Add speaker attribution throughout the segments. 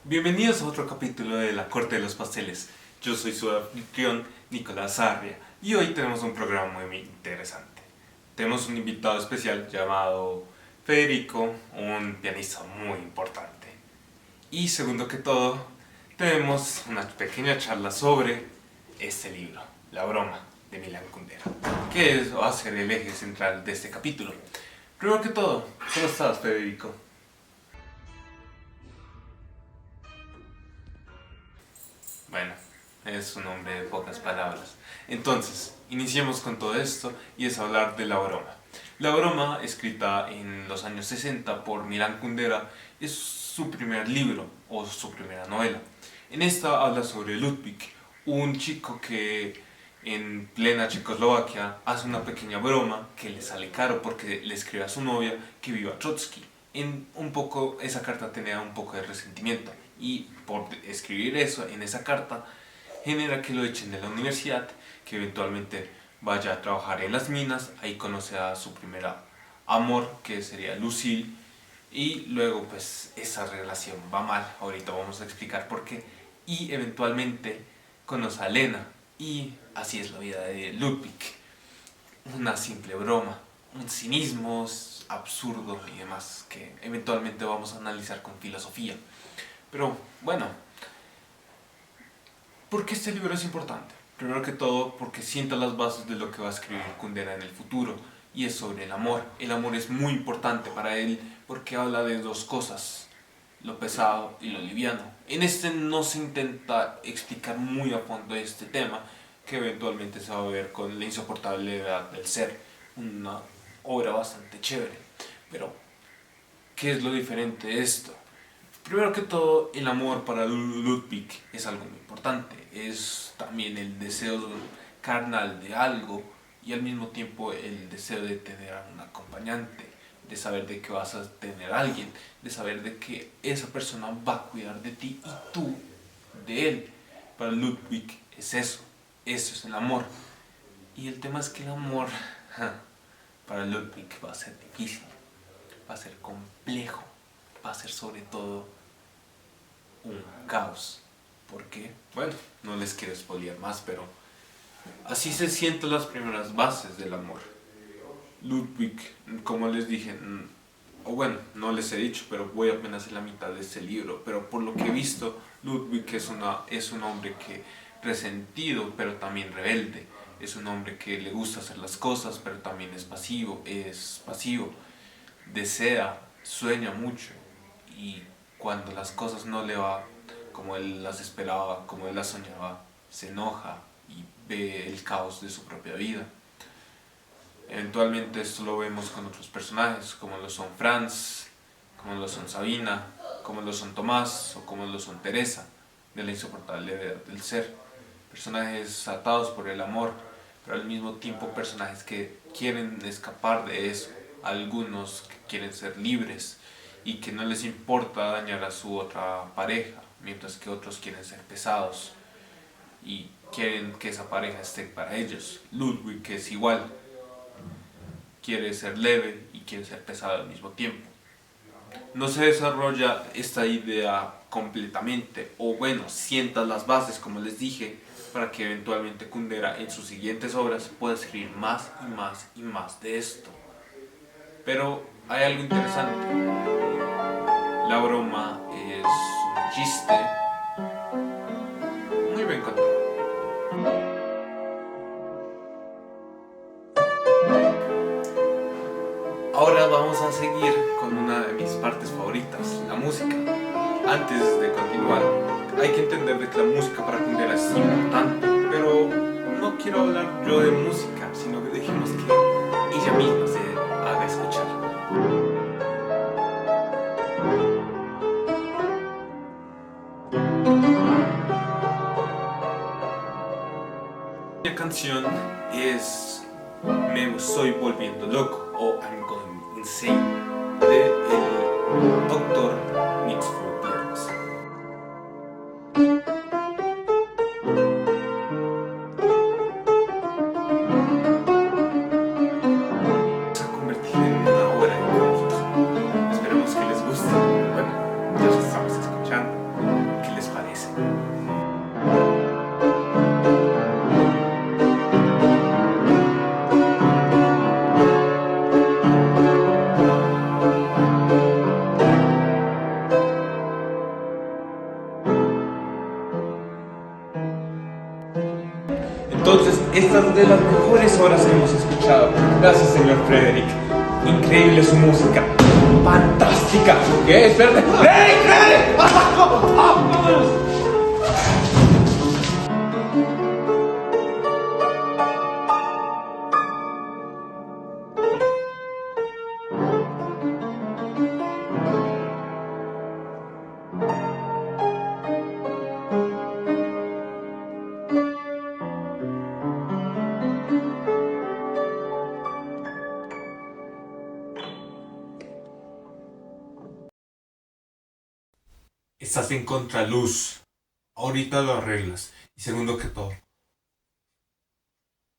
Speaker 1: Bienvenidos a otro capítulo de La Corte de los Pasteles. Yo soy su anfitrión, Nicolás Arria, y hoy tenemos un programa muy interesante. Tenemos un invitado especial llamado Federico, un pianista muy importante. Y segundo que todo, tenemos una pequeña charla sobre este libro, La Broma, de Milan Kundera, que va a ser el eje central de este capítulo. Primero que todo, ¿cómo estás, Federico? Bueno, es un hombre de pocas palabras. Entonces, iniciemos con todo esto y es hablar de La Broma. La Broma, escrita en los años 60 por Milan Kundera, es su primer libro o su primera novela. En esta habla sobre Ludwig, un chico que en plena Checoslovaquia hace una pequeña broma que le sale caro porque le escribe a su novia que viva Trotsky. En un poco, esa carta tenía un poco de resentimiento y por escribir eso en esa carta genera que lo echen de la universidad, que eventualmente vaya a trabajar en las minas. Ahí conoce a su primera amor, que sería Lucille, y luego pues esa relación va mal, ahorita vamos a explicar por qué, y eventualmente conoce a Lena, y así es la vida de Ludwig. Una simple broma, un cinismo absurdo y demás, que eventualmente vamos a analizar con filosofía. Pero bueno, ¿por qué este libro es importante? Primero que todo porque sienta las bases de lo que va a escribir Kundera en el futuro, y es sobre el amor. El amor es muy importante para él porque habla de dos cosas, lo pesado y lo liviano. En este no se intenta explicar muy a fondo este tema, que eventualmente se va a ver con La insoportabilidad del ser, una obra bastante chévere. Pero, ¿qué es lo diferente de esto? Primero que todo, el amor para Ludwig es algo muy importante. Es también el deseo carnal de algo y al mismo tiempo el deseo de tener a un acompañante, de saber de que vas a tener a alguien, de saber de que esa persona va a cuidar de ti y tú de él. Para Ludwig es eso es el amor. Y el tema es que el amor para Ludwig va a ser difícil, va a ser complejo, va a ser sobre todo un caos. ¿Por qué? Bueno, no les quiero spoilear más, pero así se sienten las primeras bases del amor. Ludwig, como les dije, o bueno, no les he dicho, pero voy apenas en la mitad de este libro, pero por lo que he visto, Ludwig es un hombre que resentido, pero también rebelde. Es un hombre que le gusta hacer las cosas, pero también es pasivo, desea, sueña mucho, y cuando las cosas no le va como él las esperaba, como él las soñaba, se enoja y ve el caos de su propia vida. Eventualmente esto lo vemos con otros personajes, como lo son Franz, como lo son Sabina, como lo son Tomás o como lo son Teresa, de La insoportabilidad del ser. Personajes atados por el amor, pero al mismo tiempo personajes que quieren escapar de eso. Algunos que quieren ser libres y que no les importa dañar a su otra pareja, mientras que otros quieren ser pesados y quieren que esa pareja esté para ellos. Ludwig, que es igual, quiere ser leve y quiere ser pesado al mismo tiempo. No se desarrolla esta idea completamente, o bueno, sienta las bases, como les dije, para que eventualmente Kundera en sus siguientes obras pueda escribir más y más y más de esto. Pero hay algo interesante. La broma es un chiste muy bien contado. Ahora vamos a seguir con una de mis partes favoritas, la música. Antes de continuar, hay que entender de que la música para Kundera es importante, pero no quiero hablar yo de música, sino que dejemos que ella misma se haga escuchar. La canción es Me estoy volviendo loco o I'm going insane de el doctor Mixford Pierce. Se ha convertido en una obra de culto. Esperemos que les guste. Bueno, ya lo estamos escuchando. Esta es de las mejores obras que hemos escuchado. Gracias, señor Frederick. Increíble su música. ¡Fantástica! ¿Qué? Espérate. ¡Frederick! ¡Frederick! ¡Vamos! Estás en contraluz. Ahorita lo arreglas. Y segundo que todo,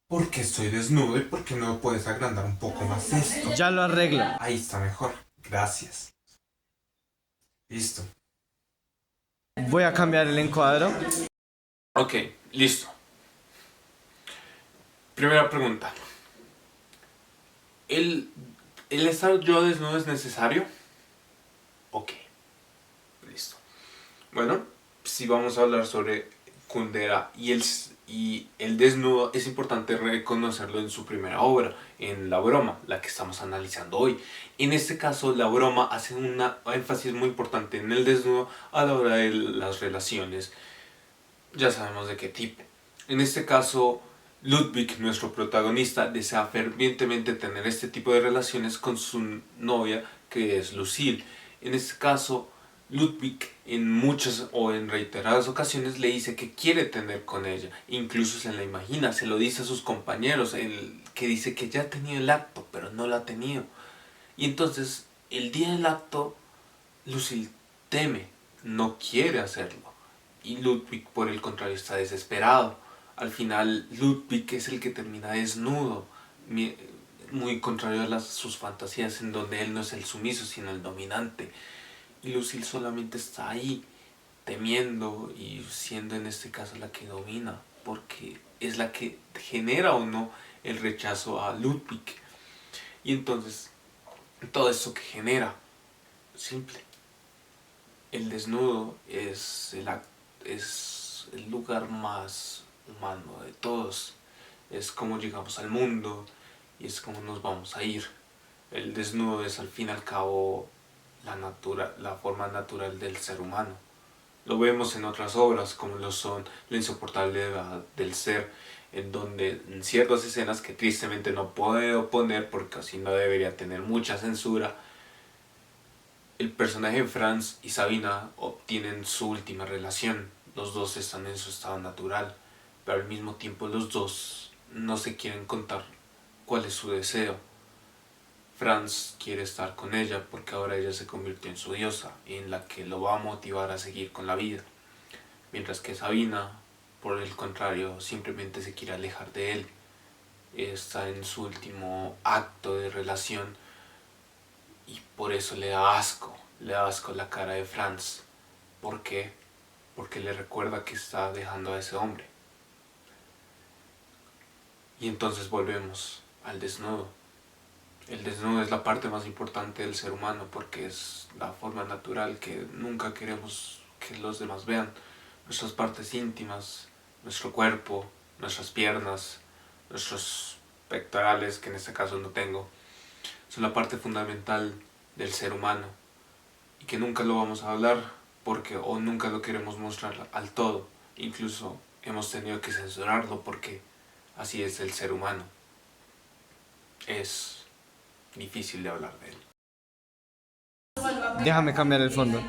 Speaker 1: ¿por qué estoy desnudo y por qué no puedes agrandar un poco más esto?
Speaker 2: Ya lo arreglo.
Speaker 1: Ahí está mejor. Gracias. Listo.
Speaker 2: Voy a cambiar el encuadro.
Speaker 1: Ok, listo. Primera pregunta. ¿El estar yo desnudo es necesario? Ok. Listo. Bueno, si vamos a hablar sobre Kundera y el desnudo, es importante reconocerlo en su primera obra, en La broma, la que estamos analizando hoy. En este caso, La broma hace un énfasis muy importante en el desnudo a la hora de las relaciones. Ya sabemos de qué tipo. En este caso, Ludwig, nuestro protagonista, desea fervientemente tener este tipo de relaciones con su novia, que es Lucille. En este caso, Ludwig en muchas o en reiteradas ocasiones le dice que quiere tener con ella, incluso se la imagina, se lo dice a sus compañeros, que dice que ya ha tenido el acto, pero no lo ha tenido. Y entonces, el día del acto, Lucille teme, no quiere hacerlo. Y Ludwig, por el contrario, está desesperado. Al final, Ludwig es el que termina desnudo, muy contrario a sus fantasías, en donde él no es el sumiso, sino el dominante. Y Lucille solamente está ahí, temiendo y siendo en este caso la que domina, porque es la que genera o no el rechazo a Ludwig. Y entonces, todo eso que genera, simple. El desnudo es el lugar más humano de todos. Es como llegamos al mundo y es como nos vamos a ir. El desnudo es al fin y al cabo la forma natural del ser humano. Lo vemos en otras obras como lo son La insoportable del ser, en donde en ciertas escenas que tristemente no puedo poner porque así no debería tener mucha censura, el personaje Franz y Sabina obtienen su última relación. Los dos están en su estado natural, pero al mismo tiempo los dos no se quieren contar cuál es su deseo. Franz quiere estar con ella porque ahora ella se convirtió en su diosa, en la que lo va a motivar a seguir con la vida. Mientras que Sabina, por el contrario, simplemente se quiere alejar de él. Está en su último acto de relación y por eso le da asco la cara de Franz. ¿Por qué? Porque le recuerda que está dejando a ese hombre. Y entonces volvemos al desnudo. El desnudo es la parte más importante del ser humano porque es la forma natural que nunca queremos que los demás vean. Nuestras partes íntimas, nuestro cuerpo, nuestras piernas, nuestros pectorales, que en este caso no tengo, son la parte fundamental del ser humano y que nunca lo vamos a hablar porque o nunca lo queremos mostrar al todo. Incluso hemos tenido que censurarlo porque así es el ser humano. Es difícil de hablar de él.
Speaker 2: Déjame cambiar el fondo.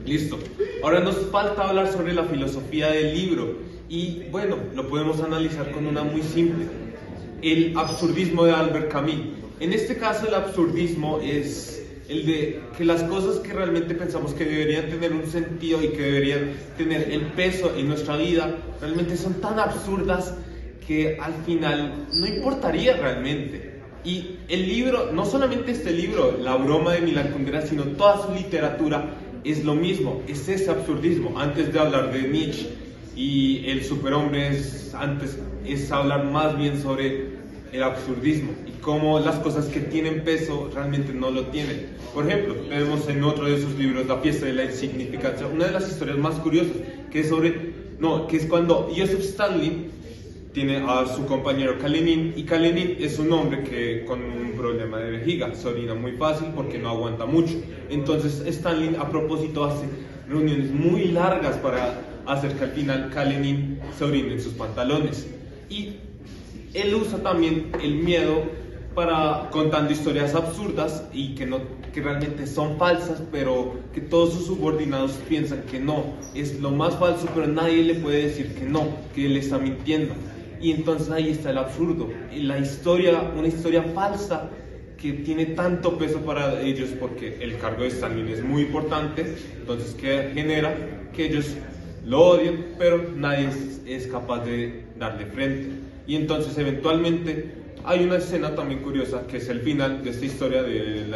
Speaker 1: Listo. Ahora nos falta hablar sobre la filosofía del libro y bueno, lo podemos analizar con una muy simple. El absurdismo de Albert Camus. En este caso el absurdismo es el de que las cosas que realmente pensamos que deberían tener un sentido y que deberían tener el peso en nuestra vida, realmente son tan absurdas que al final no importaría realmente. Y el libro, no solamente este libro, La broma de Milan Kundera, sino toda su literatura es lo mismo, es ese absurdismo. Antes de hablar de Nietzsche y el superhombre, es hablar más bien sobre el absurdismo y cómo las cosas que tienen peso realmente no lo tienen. Por ejemplo, vemos en otro de sus libros, La fiesta de la insignificancia, una de las historias más curiosas, que es cuando Joseph Stalin tiene a su compañero Karenin, y Karenin es un hombre que con un problema de vejiga se orina muy fácil porque no aguanta mucho. Entonces Stalin a propósito hace reuniones muy largas para hacer que al final Karenin se orine en sus pantalones. Y él usa también el miedo para contando historias absurdas y que realmente son falsas, pero que todos sus subordinados piensan que no, es lo más falso, pero nadie le puede decir que no, que él está mintiendo. Y entonces ahí está el absurdo, una historia falsa que tiene tanto peso para ellos porque el cargo de Stalin es muy importante, entonces que genera que ellos lo odien, pero nadie es capaz de darle frente. Y entonces eventualmente hay una escena también curiosa que es el final de esta historia de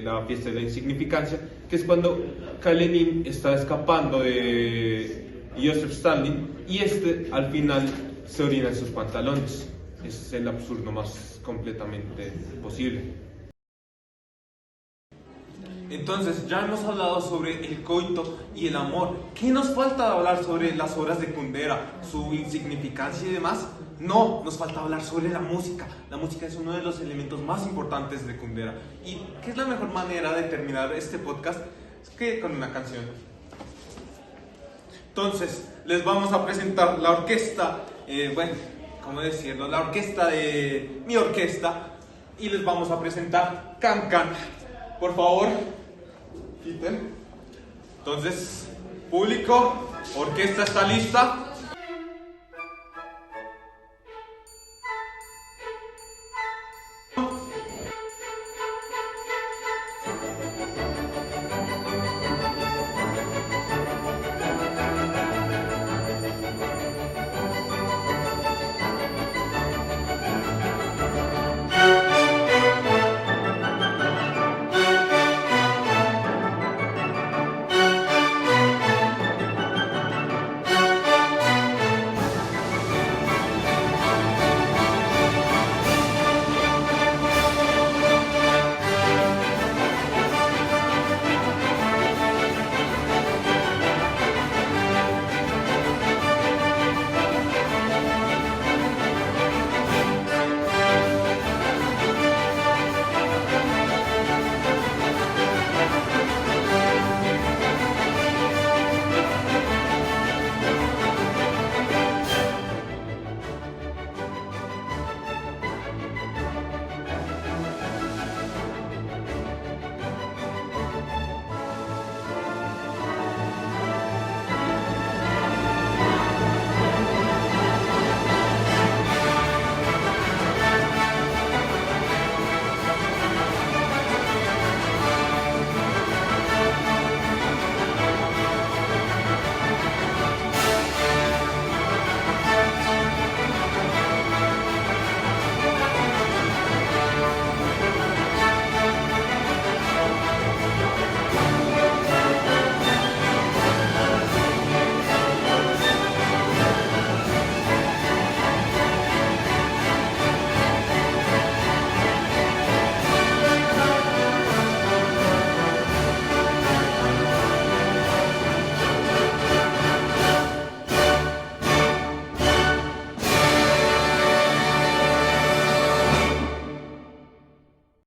Speaker 1: la fiesta de la insignificancia, que es cuando Karenin está escapando de Joseph Stalin y al final se orina en sus pantalones. Ese es el absurdo más completamente posible. Entonces, ya hemos hablado sobre el coito y el amor. ¿Qué nos falta hablar sobre las obras de Kundera, su insignificancia y demás? No, nos falta hablar sobre la música. La música es uno de los elementos más importantes de Kundera. ¿Y qué es la mejor manera de terminar este podcast? Es que con una canción. Entonces, les vamos a presentar la orquesta, ¿cómo decirlo? La orquesta de mi orquesta. Y les vamos a presentar Can Can. Por favor, quiten. Entonces, público, orquesta está lista.